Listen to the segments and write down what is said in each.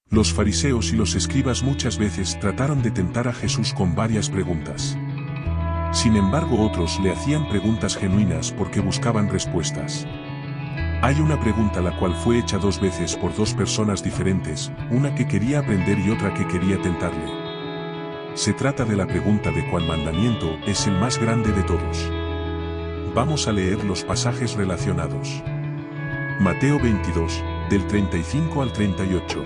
Los fariseos y los escribas muchas veces trataron de tentar a Jesús con varias preguntas. Sin embargo, otros le hacían preguntas genuinas porque buscaban respuestas. Hay una pregunta la cual fue hecha 2 veces por 2 personas diferentes, una que quería aprender y otra que quería tentarle. Se trata de la pregunta de cuál mandamiento es el más grande de todos. Vamos a leer los pasajes relacionados. Mateo 22, del 35 al 38.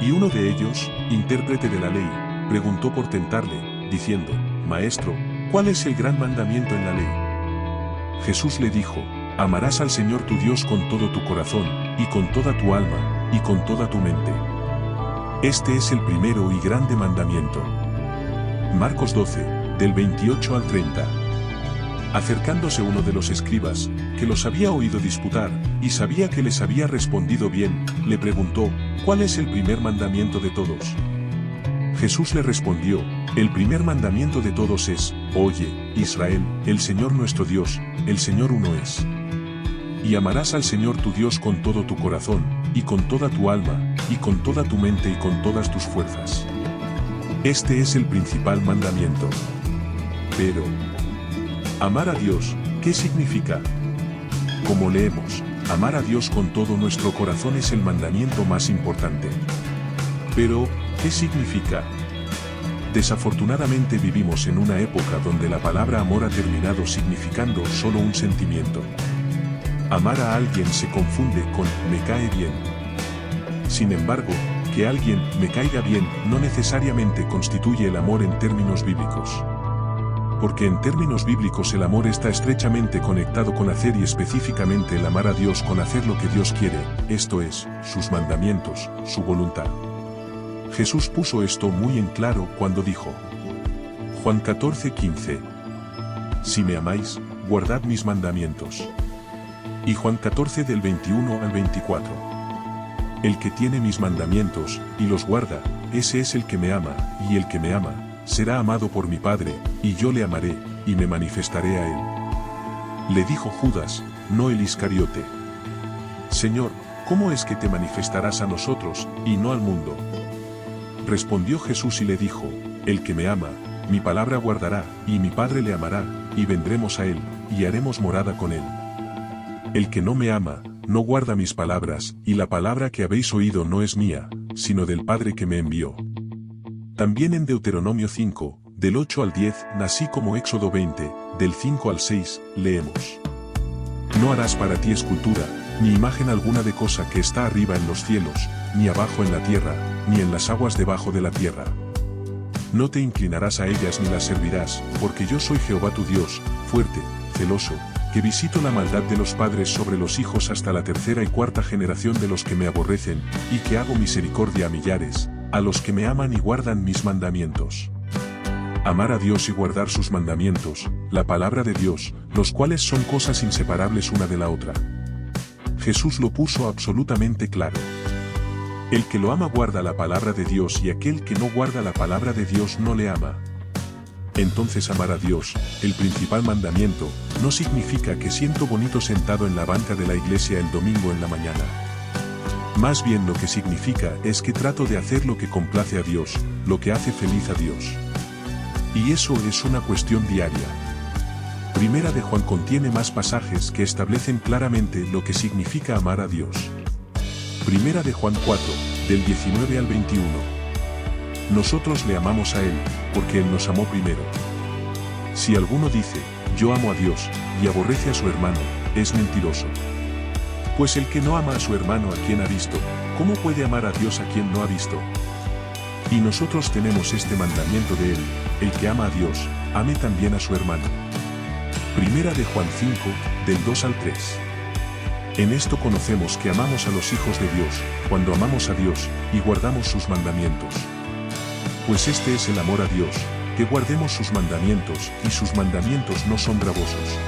Y uno de ellos, intérprete de la ley, preguntó por tentarle, diciendo: Maestro, ¿cuál es el gran mandamiento en la ley? Jesús le dijo: Amarás al Señor tu Dios con todo tu corazón, y con toda tu alma, y con toda tu mente. Este es el primero y grande mandamiento. Marcos 12, del 28 al 30. Acercándose uno de los escribas, que los había oído disputar, y sabía que les había respondido bien, le preguntó: ¿Cuál es el primer mandamiento de todos? Jesús le respondió: El primer mandamiento de todos es: Oye, Israel, el Señor nuestro Dios, el Señor uno es. Y amarás al Señor tu Dios con todo tu corazón, y con toda tu alma, y con toda tu mente y con todas tus fuerzas. Este es el principal mandamiento. Pero, amar a Dios, ¿qué significa? Como leemos, amar a Dios con todo nuestro corazón es el mandamiento más importante. Pero, ¿qué significa? Desafortunadamente vivimos en una época donde la palabra amor ha terminado significando solo un sentimiento. Amar a alguien se confunde con me cae bien. Sin embargo, que alguien me caiga bien no necesariamente constituye el amor en términos bíblicos. Porque en términos bíblicos el amor está estrechamente conectado con hacer, y específicamente el amar a Dios con hacer lo que Dios quiere, esto es, sus mandamientos, su voluntad. Jesús puso esto muy en claro cuando dijo: Juan 14:15. Si me amáis, guardad mis mandamientos. Y Juan 14 del 21 al 24. El que tiene mis mandamientos, y los guarda, ese es el que me ama, y el que me ama, será amado por mi Padre, y yo le amaré, y me manifestaré a él. Le dijo Judas, no el Iscariote: Señor, ¿cómo es que te manifestarás a nosotros, y no al mundo? Respondió Jesús y le dijo: El que me ama, mi palabra guardará, y mi Padre le amará, y vendremos a él, y haremos morada con él. El que no me ama, no guarda mis palabras, y la palabra que habéis oído no es mía, sino del Padre que me envió. También en Deuteronomio 5, del 8 al 10, así como Éxodo 20, del 5 al 6, leemos: No harás para ti escultura, ni imagen alguna de cosa que está arriba en los cielos, ni abajo en la tierra, ni en las aguas debajo de la tierra. No te inclinarás a ellas ni las servirás, porque yo soy Jehová tu Dios, fuerte, celoso, que visito la maldad de los padres sobre los hijos hasta la 3ª y 4ª generación de los que me aborrecen, y que hago misericordia a millares, a los que me aman y guardan mis mandamientos. Amar a Dios y guardar sus mandamientos, la palabra de Dios, los cuales son cosas inseparables una de la otra. Jesús lo puso absolutamente claro. El que lo ama guarda la palabra de Dios, y aquel que no guarda la palabra de Dios no le ama. Entonces amar a Dios, el principal mandamiento, no significa que siento bonito sentado en la banca de la iglesia el domingo en la mañana. Más bien lo que significa es que trato de hacer lo que complace a Dios, lo que hace feliz a Dios. Y eso es una cuestión diaria. Primera de Juan contiene más pasajes que establecen claramente lo que significa amar a Dios. Primera de Juan 4, del 19 al 21. Nosotros le amamos a Él, porque Él nos amó primero. Si alguno dice, yo amo a Dios, y aborrece a su hermano, es mentiroso. Pues el que no ama a su hermano a quien ha visto, ¿cómo puede amar a Dios a quien no ha visto? Y nosotros tenemos este mandamiento de Él: el que ama a Dios, ame también a su hermano. Primera de Juan 5, del 2 al 3. En esto conocemos que amamos a los hijos de Dios, cuando amamos a Dios, y guardamos sus mandamientos. Pues este es el amor a Dios, que guardemos sus mandamientos, y sus mandamientos no son gravosos.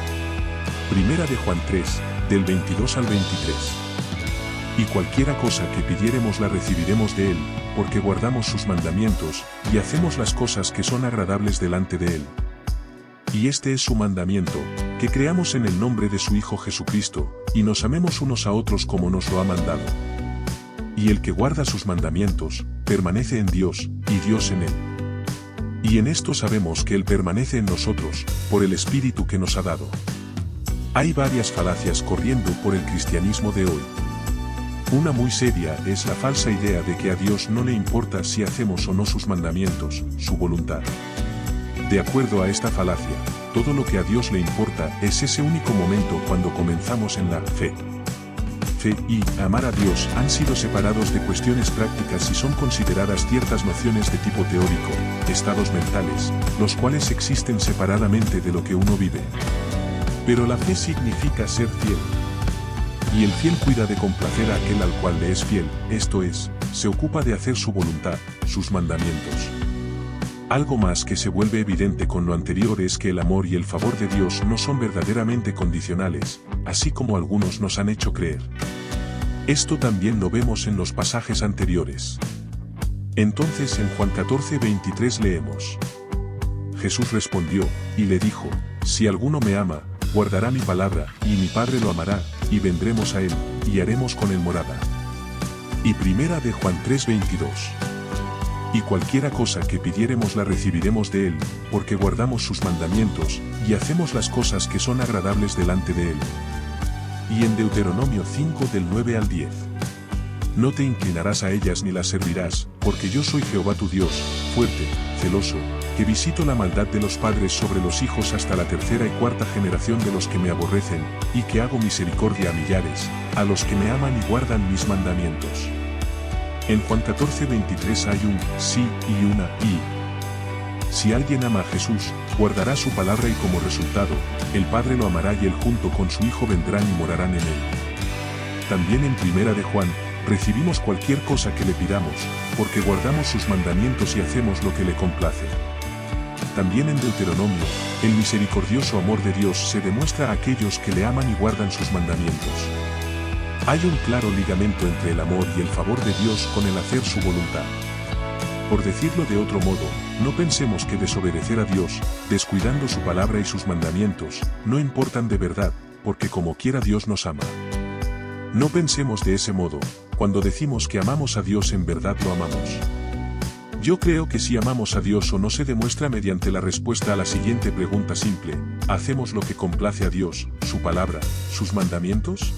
Primera de Juan 3, del 22 al 23. Y cualquiera cosa que pidiéremos la recibiremos de Él, porque guardamos sus mandamientos, y hacemos las cosas que son agradables delante de Él. Y este es su mandamiento, que creamos en el nombre de su Hijo Jesucristo, y nos amemos unos a otros como nos lo ha mandado. y el que guarda sus mandamientos, permanece en Dios, y Dios en él. Y en esto sabemos que Él permanece en nosotros, por el Espíritu que nos ha dado. Hay varias falacias corriendo por el cristianismo de hoy. Una muy seria es la falsa idea de que a Dios no le importa si hacemos o no sus mandamientos, su voluntad. De acuerdo a esta falacia, todo lo que a Dios le importa es ese único momento cuando comenzamos en la fe. Fe y amar a Dios han sido separados de cuestiones prácticas y son consideradas ciertas nociones de tipo teórico, estados mentales, los cuales existen separadamente de lo que uno vive. Pero la fe significa ser fiel. Y el fiel cuida de complacer a aquel al cual le es fiel, esto es, se ocupa de hacer su voluntad, sus mandamientos. Algo más que se vuelve evidente con lo anterior es que el amor y el favor de Dios no son verdaderamente condicionales, así como algunos nos han hecho creer. Esto también lo vemos en los pasajes anteriores. Entonces en Juan 14:23 leemos: Jesús respondió, y le dijo, si alguno me ama, guardará mi palabra, y mi Padre lo amará, y vendremos a él, y haremos con él morada. Y primera de Juan 3:22. Y cualquiera cosa que pidiéremos la recibiremos de él, porque guardamos sus mandamientos, y hacemos las cosas que son agradables delante de él. Y en Deuteronomio 5 del 9 al 10. No te inclinarás a ellas ni las servirás, porque yo soy Jehová tu Dios, fuerte, celoso, que visito la maldad de los padres sobre los hijos hasta la tercera y cuarta generación de los que me aborrecen, y que hago misericordia a millares, a los que me aman y guardan mis mandamientos. En Juan 14:23 hay un sí y una y. Si alguien ama a Jesús, guardará su palabra y como resultado, el Padre lo amará y él junto con su Hijo vendrán y morarán en él. También en primera de Juan, recibimos cualquier cosa que le pidamos, porque guardamos sus mandamientos y hacemos lo que le complace. También en Deuteronomio, el misericordioso amor de Dios se demuestra a aquellos que le aman y guardan sus mandamientos. Hay un claro ligamento entre el amor y el favor de Dios con el hacer su voluntad. Por decirlo de otro modo, no pensemos que desobedecer a Dios, descuidando su palabra y sus mandamientos, no importan de verdad, porque como quiera Dios nos ama. No pensemos de ese modo, cuando decimos que amamos a Dios en verdad lo amamos. Yo creo que si amamos a Dios o no se demuestra mediante la respuesta a la siguiente pregunta simple: ¿hacemos lo que complace a Dios, su palabra, sus mandamientos?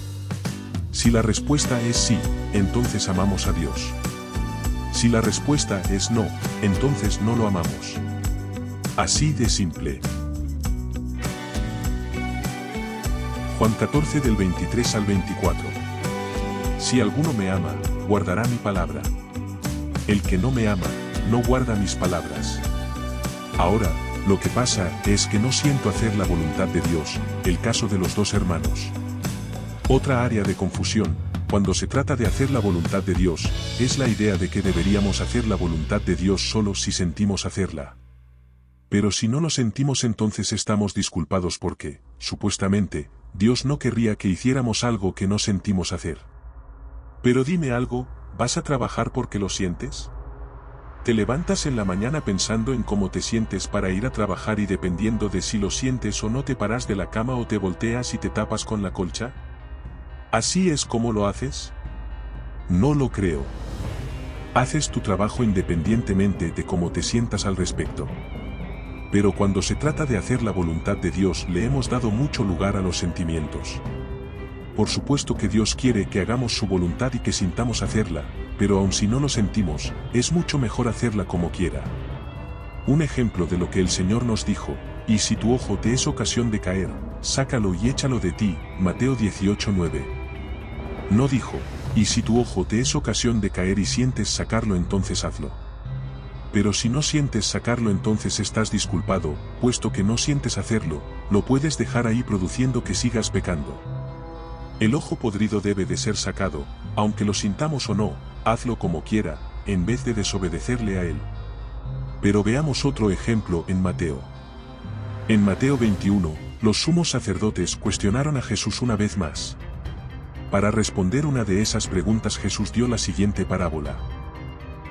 Si la respuesta es sí, entonces amamos a Dios. Si la respuesta es no, entonces no lo amamos. Así de simple. Juan 14 del 23 al 24. Si alguno me ama, guardará mi palabra. El que no me ama, no guarda mis palabras. Ahora, lo que pasa es que no siento hacer la voluntad de Dios, el caso de los dos hermanos. Otra área de confusión, cuando se trata de hacer la voluntad de Dios, es la idea de que deberíamos hacer la voluntad de Dios solo si sentimos hacerla. Pero si no lo sentimos entonces estamos disculpados porque, supuestamente, Dios no querría que hiciéramos algo que no sentimos hacer. Pero dime algo, ¿vas a trabajar porque lo sientes? ¿Te levantas en la mañana pensando en cómo te sientes para ir a trabajar y dependiendo de si lo sientes o no te paras de la cama o te volteas y te tapas con la colcha? ¿Así es como lo haces? No lo creo. Haces tu trabajo independientemente de cómo te sientas al respecto. Pero cuando se trata de hacer la voluntad de Dios le hemos dado mucho lugar a los sentimientos. Por supuesto que Dios quiere que hagamos su voluntad y que sintamos hacerla, pero aun si no lo sentimos, es mucho mejor hacerla como quiera. Un ejemplo de lo que el Señor nos dijo: y si tu ojo te es ocasión de caer, sácalo y échalo de ti, Mateo 18:9. No dijo, y si tu ojo te es ocasión de caer y sientes sacarlo entonces hazlo. Pero si no sientes sacarlo entonces estás disculpado, puesto que no sientes hacerlo, lo puedes dejar ahí produciendo que sigas pecando. El ojo podrido debe de ser sacado, aunque lo sintamos o no, hazlo como quiera, en vez de desobedecerle a él. Pero veamos otro ejemplo en Mateo. En Mateo 21, los sumos sacerdotes cuestionaron a Jesús una vez más. Para responder una de esas preguntas Jesús dio la siguiente parábola.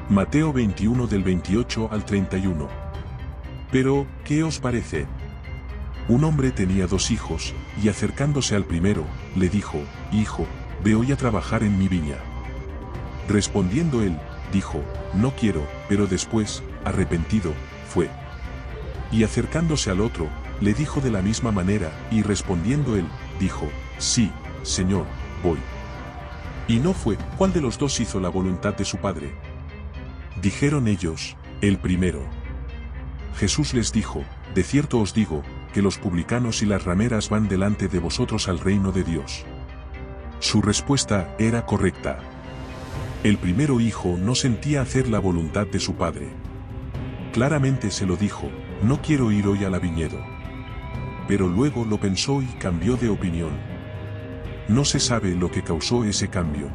Mateo 21 del 28 al 31. Pero, ¿qué os parece? Un hombre tenía 2 hijos, y acercándose al primero, le dijo: Hijo, ve hoy a trabajar en mi viña. Respondiendo él, dijo, no quiero, pero después, arrepentido, fue. Y acercándose al otro, le dijo de la misma manera, y respondiendo él, dijo, sí, Señor, voy. Y no fue, ¿cuál de los dos hizo la voluntad de su padre? Dijeron ellos, el primero. Jesús les dijo, de cierto os digo, que los publicanos y las rameras van delante de vosotros al reino de Dios. Su respuesta era correcta. El primero hijo no sentía hacer la voluntad de su padre. Claramente se lo dijo, no quiero ir hoy a la viñedo. Pero luego lo pensó y cambió de opinión. No se sabe lo que causó ese cambio.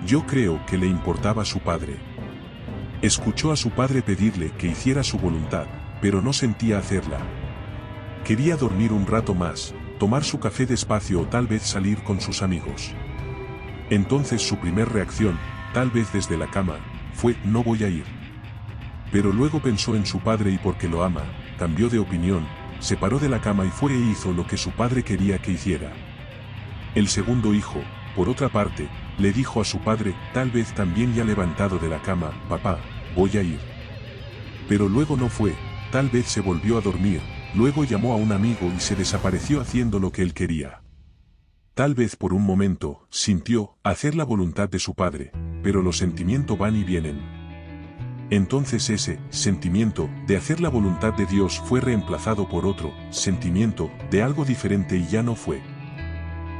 Yo creo que le importaba a su padre. Escuchó a su padre pedirle que hiciera su voluntad, pero no sentía hacerla. Quería dormir un rato más, tomar su café despacio o tal vez salir con sus amigos. Entonces su primer reacción, tal vez desde la cama, fue no voy a ir. Pero luego pensó en su padre y porque lo ama, cambió de opinión, se paró de la cama y fue e hizo lo que su padre quería que hiciera. El segundo hijo, por otra parte, le dijo a su padre, tal vez también ya levantado de la cama, papá, voy a ir. Pero luego no fue, tal vez se volvió a dormir, luego llamó a un amigo y se desapareció haciendo lo que él quería. Tal vez por un momento, sintió hacer la voluntad de su padre, pero los sentimientos van y vienen. Entonces ese sentimiento de hacer la voluntad de Dios fue reemplazado por otro sentimiento de algo diferente y ya no fue.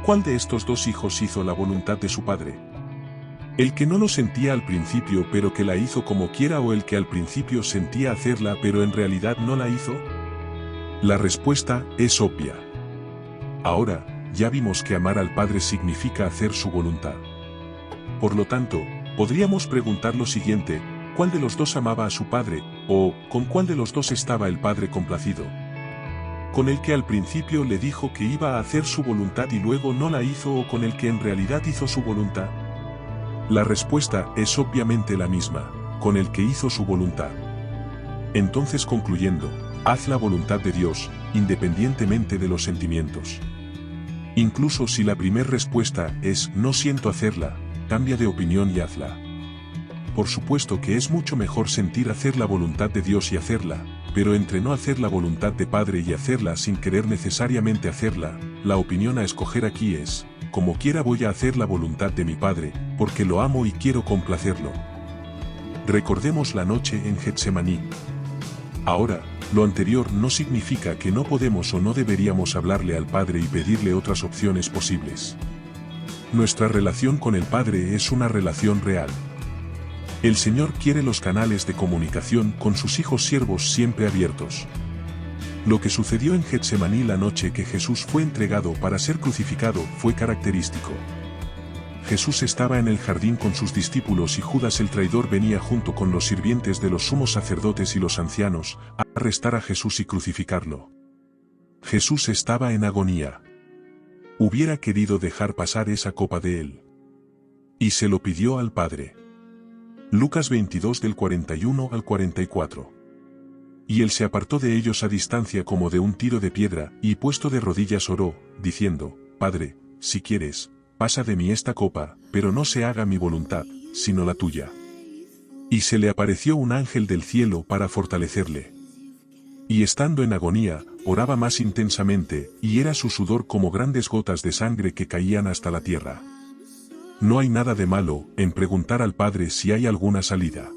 ¿Cuál de estos dos hijos hizo la voluntad de su padre? ¿El que no lo sentía al principio pero que la hizo como quiera o el que al principio sentía hacerla pero en realidad no la hizo? La respuesta es obvia. Ahora, ya vimos que amar al Padre significa hacer su voluntad. Por lo tanto, podríamos preguntar lo siguiente, ¿cuál de los dos amaba a su Padre, o con cuál de los dos estaba el Padre complacido? ¿Con el que al principio le dijo que iba a hacer su voluntad y luego no la hizo o con el que en realidad hizo su voluntad? La respuesta es obviamente la misma, con el que hizo su voluntad. Entonces concluyendo, haz la voluntad de Dios, independientemente de los sentimientos. Incluso si la primera respuesta es no siento hacerla, cambia de opinión y hazla. Por supuesto que es mucho mejor sentir hacer la voluntad de Dios y hacerla, pero entre no hacer la voluntad de Padre y hacerla sin querer necesariamente hacerla, la opinión a escoger aquí es, como quiera voy a hacer la voluntad de mi Padre, porque lo amo y quiero complacerlo. Recordemos la noche en Getsemaní. Ahora, lo anterior no significa que no podemos o no deberíamos hablarle al Padre y pedirle otras opciones posibles. Nuestra relación con el Padre es una relación real. El Señor quiere los canales de comunicación con sus hijos siervos siempre abiertos. Lo que sucedió en Getsemaní la noche que Jesús fue entregado para ser crucificado fue característico. Jesús estaba en el jardín con sus discípulos y Judas el traidor venía junto con los sirvientes de los sumos sacerdotes y los ancianos, a arrestar a Jesús y crucificarlo. Jesús estaba en agonía. Hubiera querido dejar pasar esa copa de él. Y se lo pidió al Padre. Lucas 22 del 41 al 44. Y él se apartó de ellos a distancia como de un tiro de piedra, y puesto de rodillas oró, diciendo, Padre, si quieres, pasa de mí esta copa, pero no se haga mi voluntad, sino la tuya. Y se le apareció un ángel del cielo para fortalecerle. Y estando en agonía, oraba más intensamente, y era su sudor como grandes gotas de sangre que caían hasta la tierra. No hay nada de malo en preguntar al Padre si hay alguna salida.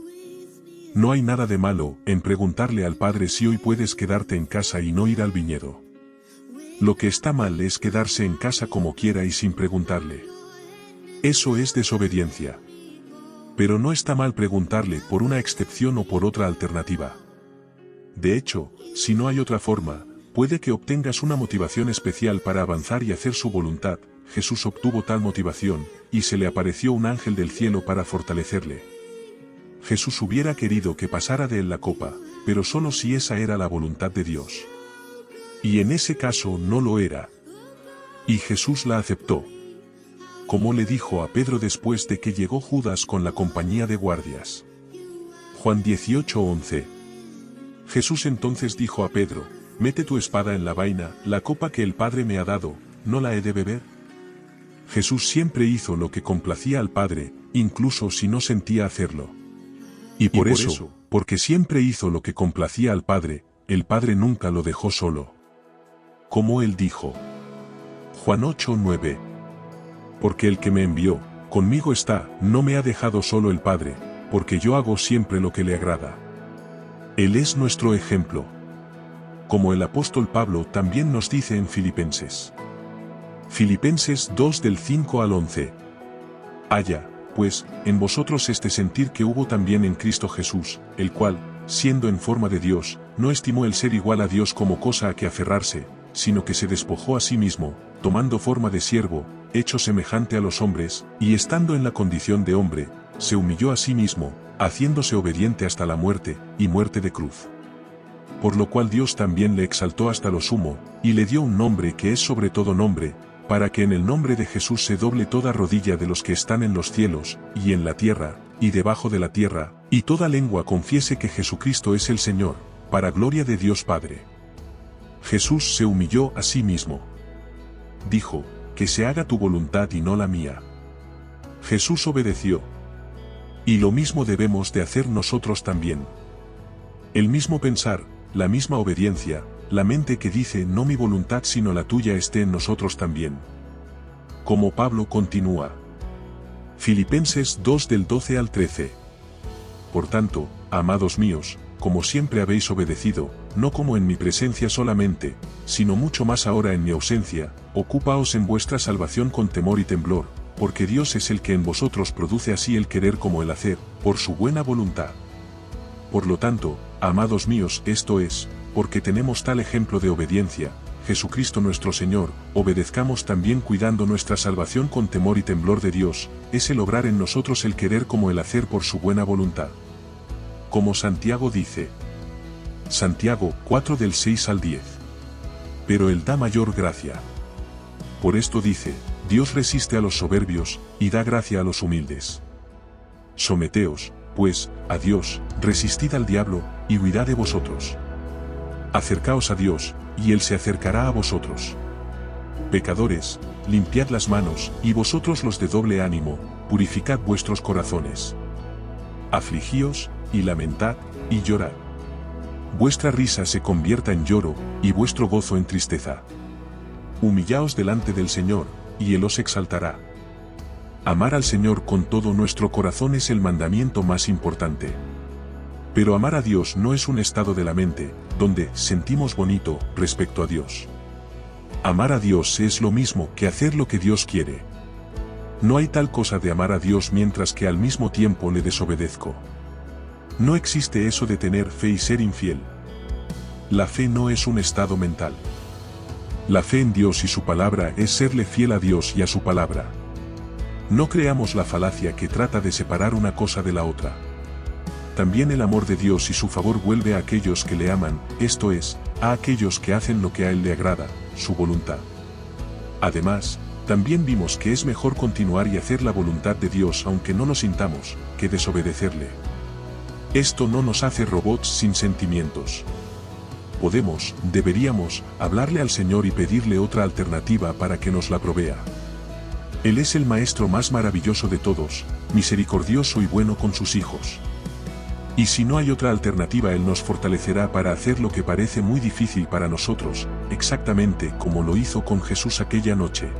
No hay nada de malo en preguntarle al Padre si hoy puedes quedarte en casa y no ir al viñedo. Lo que está mal es quedarse en casa como quiera y sin preguntarle. Eso es desobediencia. Pero no está mal preguntarle por una excepción o por otra alternativa. De hecho, si no hay otra forma, puede que obtengas una motivación especial para avanzar y hacer su voluntad. Jesús obtuvo tal motivación, y se le apareció un ángel del cielo para fortalecerle. Jesús hubiera querido que pasara de él la copa, pero solo si esa era la voluntad de Dios. Y en ese caso no lo era. Y Jesús la aceptó. Como le dijo a Pedro después de que llegó Judas con la compañía de guardias. Juan 18:11. Jesús entonces dijo a Pedro, mete tu espada en la vaina, la copa que el Padre me ha dado, ¿no la he de beber? Jesús siempre hizo lo que complacía al Padre, incluso si no sentía hacerlo. Y por eso, porque siempre hizo lo que complacía al Padre, el Padre nunca lo dejó solo. Como él dijo. Juan 8:9. Porque el que me envió, conmigo está, no me ha dejado solo el Padre, porque yo hago siempre lo que le agrada. Él es nuestro ejemplo. Como el apóstol Pablo también nos dice en Filipenses. Filipenses 2 del 5 al 11. Haya, pues, en vosotros este sentir que hubo también en Cristo Jesús, el cual, siendo en forma de Dios, no estimó el ser igual a Dios como cosa a que aferrarse, sino que se despojó a sí mismo, tomando forma de siervo, hecho semejante a los hombres, y estando en la condición de hombre, se humilló a sí mismo, haciéndose obediente hasta la muerte, y muerte de cruz. Por lo cual Dios también le exaltó hasta lo sumo, y le dio un nombre que es sobre todo nombre, para que en el nombre de Jesús se doble toda rodilla de los que están en los cielos, y en la tierra, y debajo de la tierra, y toda lengua confiese que Jesucristo es el Señor, para gloria de Dios Padre. Jesús se humilló a sí mismo. Dijo, que se haga tu voluntad y no la mía. Jesús obedeció. Y lo mismo debemos de hacer nosotros también. El mismo pensar, la misma obediencia, la mente que dice no mi voluntad sino la tuya esté en nosotros también. Como Pablo continúa. Filipenses 2 del 12 al 13. Por tanto, amados míos, como siempre habéis obedecido, no como en mi presencia solamente, sino mucho más ahora en mi ausencia, ocupaos en vuestra salvación con temor y temblor, porque Dios es el que en vosotros produce así el querer como el hacer, por su buena voluntad. Por lo tanto, amados míos, esto es, porque tenemos tal ejemplo de obediencia, Jesucristo nuestro Señor, obedezcamos también cuidando nuestra salvación con temor y temblor de Dios, es el obrar en nosotros el querer como el hacer por su buena voluntad. Como Santiago dice. Santiago 4 del 6 al 10. Pero Él da mayor gracia. Por esto dice, Dios resiste a los soberbios, y da gracia a los humildes. Someteos, pues, a Dios, resistid al diablo, y huirá de vosotros. Acercaos a Dios, y Él se acercará a vosotros. Pecadores, limpiad las manos, y vosotros los de doble ánimo, purificad vuestros corazones. Afligíos, y lamentad, y llorad. Vuestra risa se convierta en lloro, y vuestro gozo en tristeza. Humillaos delante del Señor, y Él os exaltará. Amar al Señor con todo nuestro corazón es el mandamiento más importante. Pero amar a Dios no es un estado de la mente, donde sentimos bonito respecto a Dios. Amar a Dios es lo mismo que hacer lo que Dios quiere. No hay tal cosa de amar a Dios mientras que al mismo tiempo le desobedezco. No existe eso de tener fe y ser infiel. La fe no es un estado mental. La fe en Dios y su palabra es serle fiel a Dios y a su palabra. No creamos la falacia que trata de separar una cosa de la otra. También el amor de Dios y su favor vuelve a aquellos que le aman, esto es, a aquellos que hacen lo que a Él le agrada, su voluntad. Además, también vimos que es mejor continuar y hacer la voluntad de Dios aunque no lo sintamos, que desobedecerle. Esto no nos hace robots sin sentimientos. Deberíamos, hablarle al Señor y pedirle otra alternativa para que nos la provea. Él es el Maestro más maravilloso de todos, misericordioso y bueno con sus hijos. Y si no hay otra alternativa, Él nos fortalecerá para hacer lo que parece muy difícil para nosotros, exactamente como lo hizo con Jesús aquella noche.